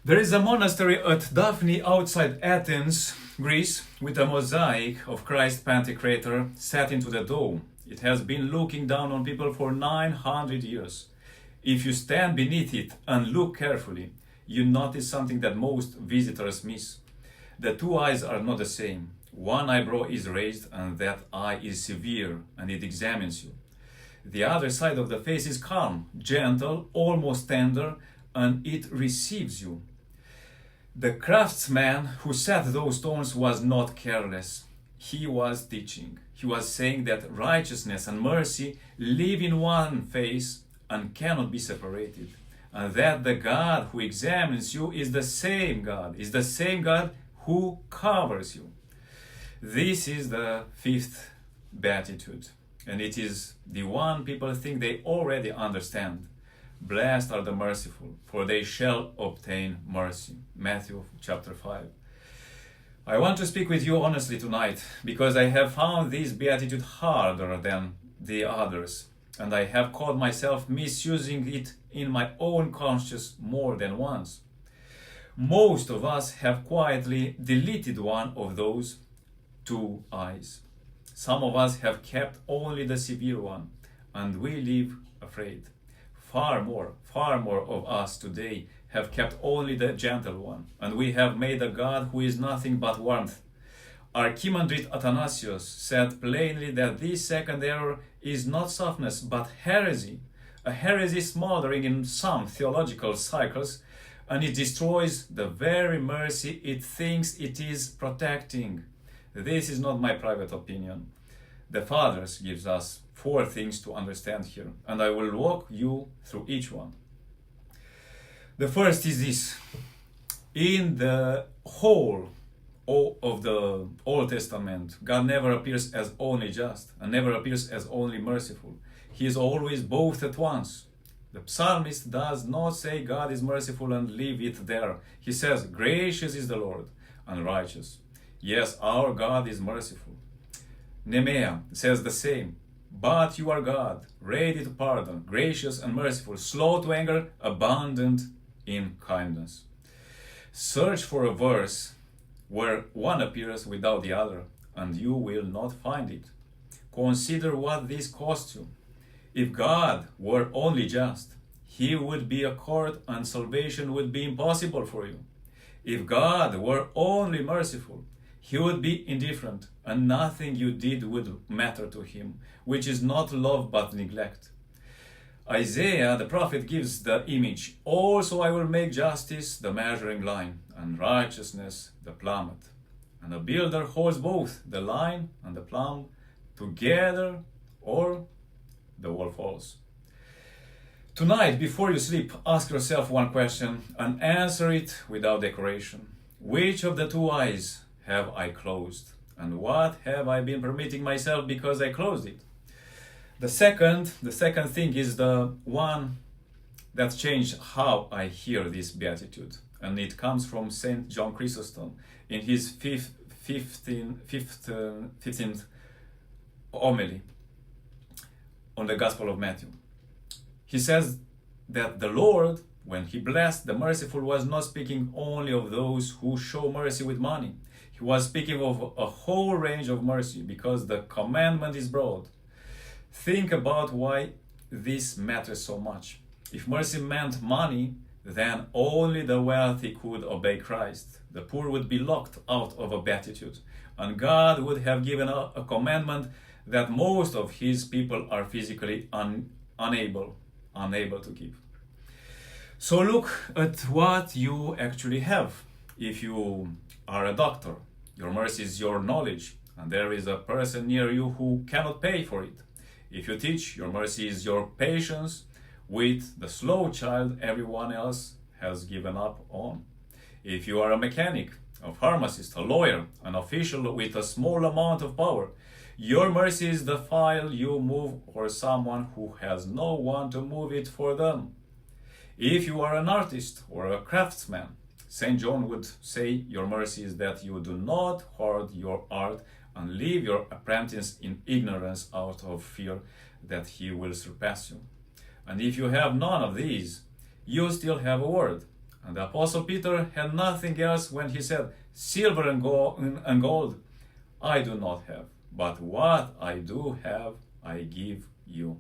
There is a monastery at Daphne outside Athens, Greece, with a mosaic of Christ Pentocrator set into the dome. It has been looking down on people for 900 years. If you stand beneath it and look carefully, you notice something that most visitors miss. The two eyes are not the same. One eyebrow is raised and that eye is severe and it examines you. The other side of the face is calm, gentle, almost tender, and it receives you. The craftsman who set those stones was not careless. He was teaching. He was saying that righteousness and mercy live in one face and cannot be separated. And that the God who examines you is the same God who covers you. This is the fifth beatitude, and it is the one people think they already understand. Blessed are the merciful, for they shall obtain mercy. Matthew chapter 5. I want to speak with you honestly tonight, because I have found this beatitude harder than the others, and I have caught myself misusing it in my own conscience more than once. Most of us have quietly deleted one of those two eyes. Some of us have kept only the severe one, and we live afraid. Far more of us today have kept only the gentle one, and we have made a God who is nothing but warmth. Archimandrite Athanasius said plainly that this second error is not softness but heresy, a heresy smoldering in some theological cycles, and it destroys the very mercy it thinks it is protecting. This is not my private opinion. The Fathers gives us 4 things to understand here, and I will walk you through each one. The first is this. In the whole of the Old Testament, God never appears as only just and never appears as only merciful. He is always both at once. The psalmist does not say God is merciful and leave it there. He says, gracious is the Lord and righteous. Yes, our God is merciful. Nehemiah says the same. But you are God, ready to pardon, gracious and merciful, slow to anger, abundant in kindness. Search for a verse where one appears without the other, and you will not find it. Consider what this costs you. If God were only just, He would be a court and salvation would be impossible for you. If God were only merciful, He would be indifferent, and nothing you did would matter to Him, which is not love but neglect. Isaiah the prophet gives the image, also I will make justice the measuring line, and righteousness the plummet. And a builder holds both the line and the plumb together, or the wall falls. Tonight, before you sleep, ask yourself one question and answer it without decoration. Which of the two eyes have I closed? And what have I been permitting myself because I closed it? The second thing is the one that changed how I hear this beatitude. And it comes from St. John Chrysostom in his 15th homily on the Gospel of Matthew. He says that the Lord, when He blessed the merciful, was not speaking only of those who show mercy with money. He was speaking of a whole range of mercy, because the commandment is broad. Think about why this matters so much. If mercy meant money, then only the wealthy could obey Christ. The poor would be locked out of a beatitude, and God would have given a commandment that most of His people are physically unable to keep. So look at what you actually have. If you are a doctor, your mercy is your knowledge, and there is a person near you who cannot pay for it. If you teach, your mercy is your patience with the slow child everyone else has given up on. If you are a mechanic, a pharmacist, a lawyer, an official with a small amount of power, your mercy is the file you move for someone who has no one to move it for them. If you are an artist or a craftsman, St. John would say your mercy is that you do not hoard your art and leave your apprentice in ignorance out of fear that he will surpass you. And if you have none of these, you still have a word, And the Apostle Peter had nothing else when he said, "Silver and gold I do not have, but what I do have I give you."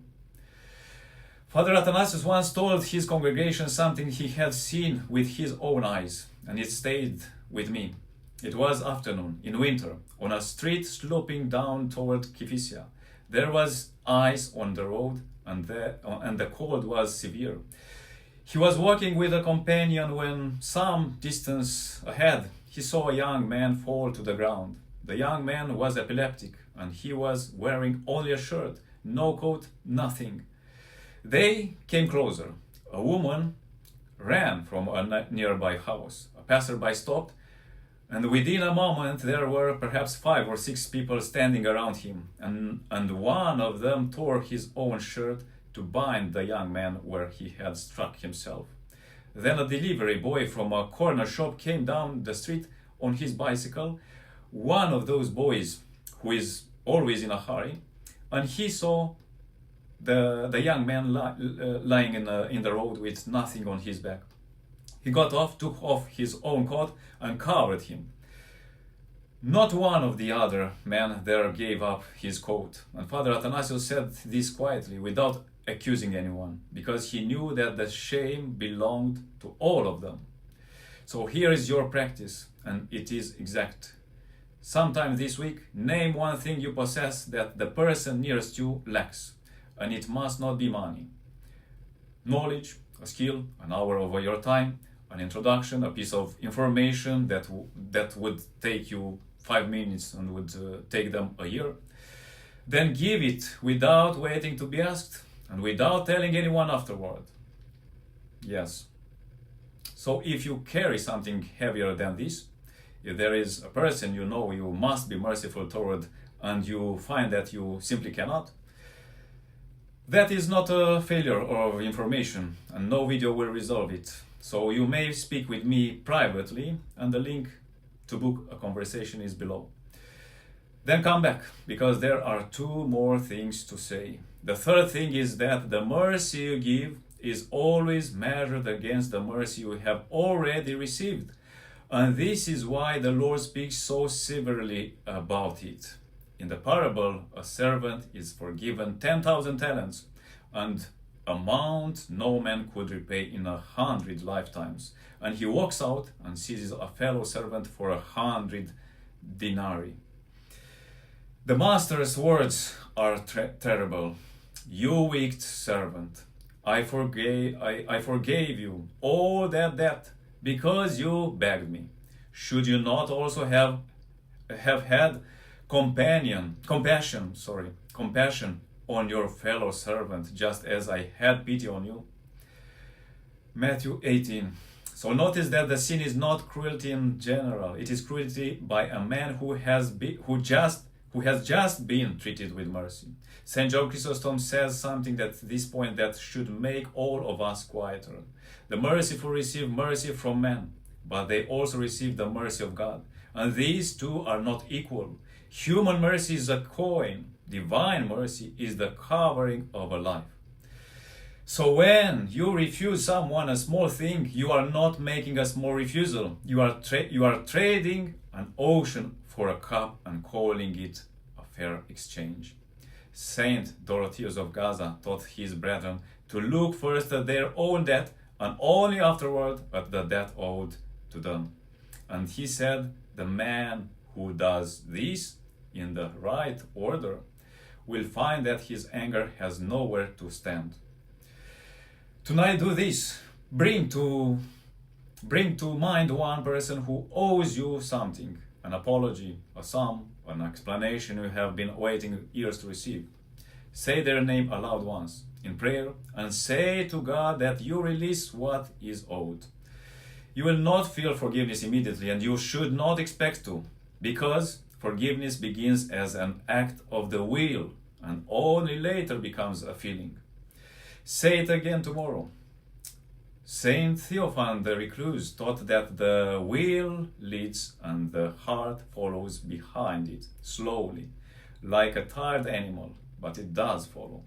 Father Athanasius once told his congregation something he had seen with his own eyes, and it stayed with me. It was afternoon, in winter, on a street sloping down toward Kifisia. There was ice on the road, and the cold was severe. He was walking with a companion when, some distance ahead, he saw a young man fall to the ground. The young man was epileptic, and he was wearing only a shirt, no coat, nothing. They came closer. A woman ran from a nearby house. A passerby stopped, and within a moment there were perhaps 5 or 6 people standing around him, and one of them tore his own shirt to bind the young man where he had struck himself. Then a delivery boy from a corner shop came down the street on his bicycle, one of those boys who is always in a hurry, and he saw the young man lying in the road with nothing on his back. He got off, took off his own coat, and covered him. Not one of the other men there gave up his coat, and Father Athanasius said this quietly, without accusing anyone, because he knew that the shame belonged to all of them. So here is your practice, and it is exact. Sometime this week, name one thing you possess that the person nearest you lacks, and it must not be money. Knowledge, a skill, an hour of your time, an introduction, a piece of information that would take you 5 minutes and would take them a year. Then give it without waiting to be asked and without telling anyone afterward. Yes. So if you carry something heavier than this, if there is a person you know you must be merciful toward and you find that you simply cannot, that is not a failure of information, and no video will resolve it. So you may speak with me privately, and the link to book a conversation is below. Then come back, because there are 2 more things to say. The third thing is that the mercy you give is always measured against the mercy you have already received. And this is why the Lord speaks so severely about it. In the parable, a servant is forgiven 10,000 talents, an amount no man could repay in 100 lifetimes. And he walks out and seizes a fellow servant for 100 denarii. The master's words are terrible. "You wicked servant, I forgave you all that debt because you begged me. Should you not also have had compassion on your fellow servant, just as I had pity on you?" Matthew 18. So notice that the sin is not cruelty in general. It is cruelty by a man who has just been treated with mercy. St. John Chrysostom says something at this point that should make all of us quieter. The merciful receive mercy from men, but they also receive the mercy of God. And these two are not equal. Human mercy is a coin. Divine mercy is the covering of a life. So when you refuse someone a small thing, you are not making a small refusal. You are trading an ocean for a cup and calling it a fair exchange. Saint Dorotheus of Gaza taught his brethren to look first at their own debt and only afterward at the debt owed to them. And he said, the man who does this in the right order will find that his anger has nowhere to stand. Tonight do this. Bring to mind one person who owes you something, an apology, a sum, an explanation you have been waiting years to receive. Say their name aloud once in prayer and say to God that you release what is owed. You will not feel forgiveness immediately, and you should not expect to, because forgiveness begins as an act of the will and only later becomes a feeling. Say it again tomorrow. Saint Theophan the Recluse taught that the will leads and the heart follows behind it, slowly, like a tired animal, but it does follow.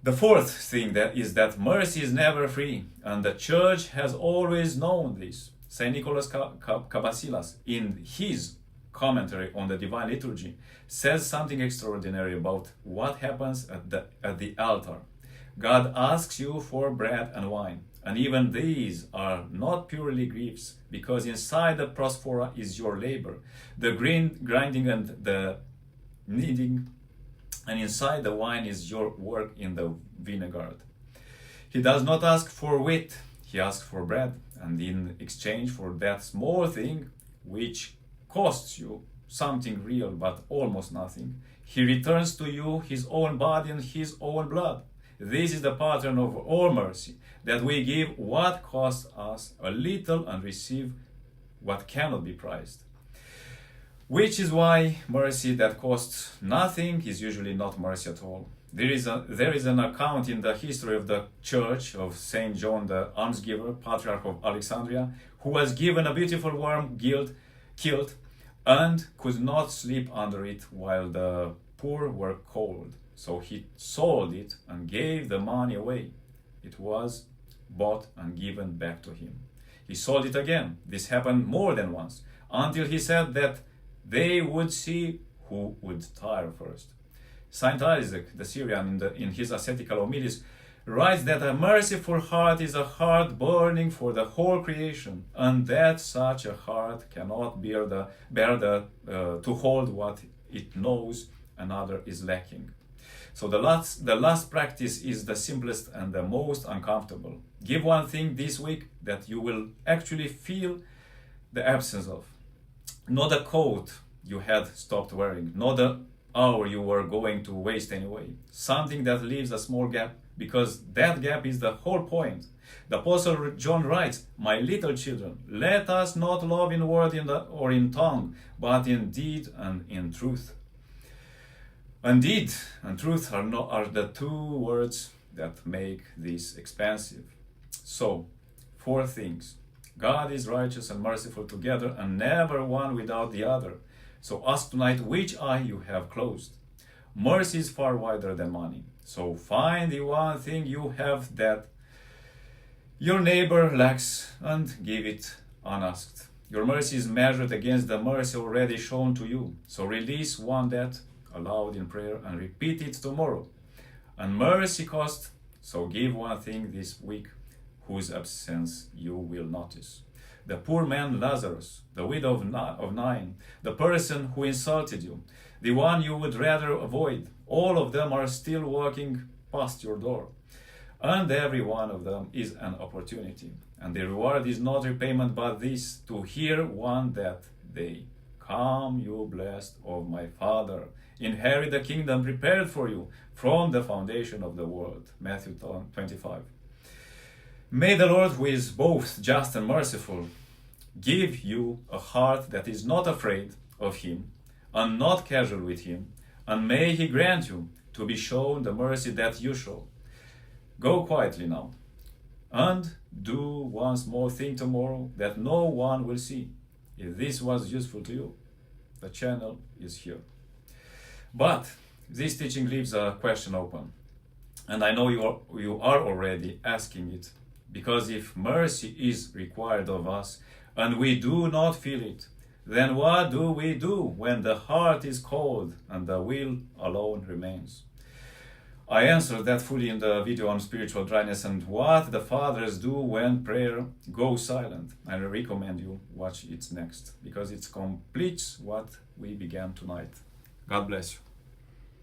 The fourth thing that is that mercy is never free, and the Church has always known this. Saint Nicholas Kabasilas, in his commentary on the Divine Liturgy, says something extraordinary about what happens at the altar. God asks you for bread and wine, and even these are not purely gifts, because inside the prosphora is your labor, the grinding and the kneading, and inside the wine is your work in the vineyard. He does not ask for wheat, he asks for bread, and in exchange for that small thing, which costs you something real but almost nothing, he returns to you his own body and his own blood. This is the pattern of all mercy, that we give what costs us a little and receive what cannot be prized. Which is why mercy that costs nothing is usually not mercy at all. There is an account in the history of the Church of Saint John the Almsgiver, Patriarch of Alexandria, who was given a beautiful warm kilt and could not sleep under it while the poor were cold. So he sold it and gave the money away. It was bought and given back to him. He sold it again. This happened more than once, until he said that they would see who would tire first. Saint Isaac the Syrian, in his ascetical homilies, writes that a merciful heart is a heart burning for the whole creation, and that such a heart cannot bear to hold what it knows another is lacking. So the last practice is the simplest and the most uncomfortable. Give one thing this week that you will actually feel the absence of. Not the coat you had stopped wearing, not the hour you were going to waste anyway. Something that leaves a small gap, because that gap is the whole point. The Apostle John writes, "My little children, let us not love in word or in tongue, but in deed and in truth." And deed and truth are the two words that make this expansive. So, 4 things. God is righteous and merciful together, and never one without the other. So ask tonight which eye you have closed. Mercy is far wider than money. So find the one thing you have that your neighbor lacks and give it unasked. Your mercy is measured against the mercy already shown to you. So release one debt aloud in prayer and repeat it tomorrow. And mercy cost, so give one thing this week whose absence you will notice. The poor man Lazarus, the widow of Nain, the person who insulted you, the one you would rather avoid, all of them are still walking past your door. And every one of them is an opportunity. And the reward is not repayment but this, to hear one that day. Come, you blessed of my Father, inherit the kingdom prepared for you from the foundation of the world. Matthew 25. May the Lord, who is both just and merciful, give you a heart that is not afraid of him and not casual with him, and may he grant you to be shown the mercy that you show. Go quietly now and do one small thing tomorrow that no one will see. If this was useful to you, the channel is here. But this teaching leaves a question open, and I know you are already asking it. Because if mercy is required of us and we do not feel it, then what do we do when the heart is cold and the will alone remains? I answered that fully in the video on spiritual dryness and what the fathers do when prayer goes silent. I recommend you watch it next, because it completes what we began tonight. God bless you.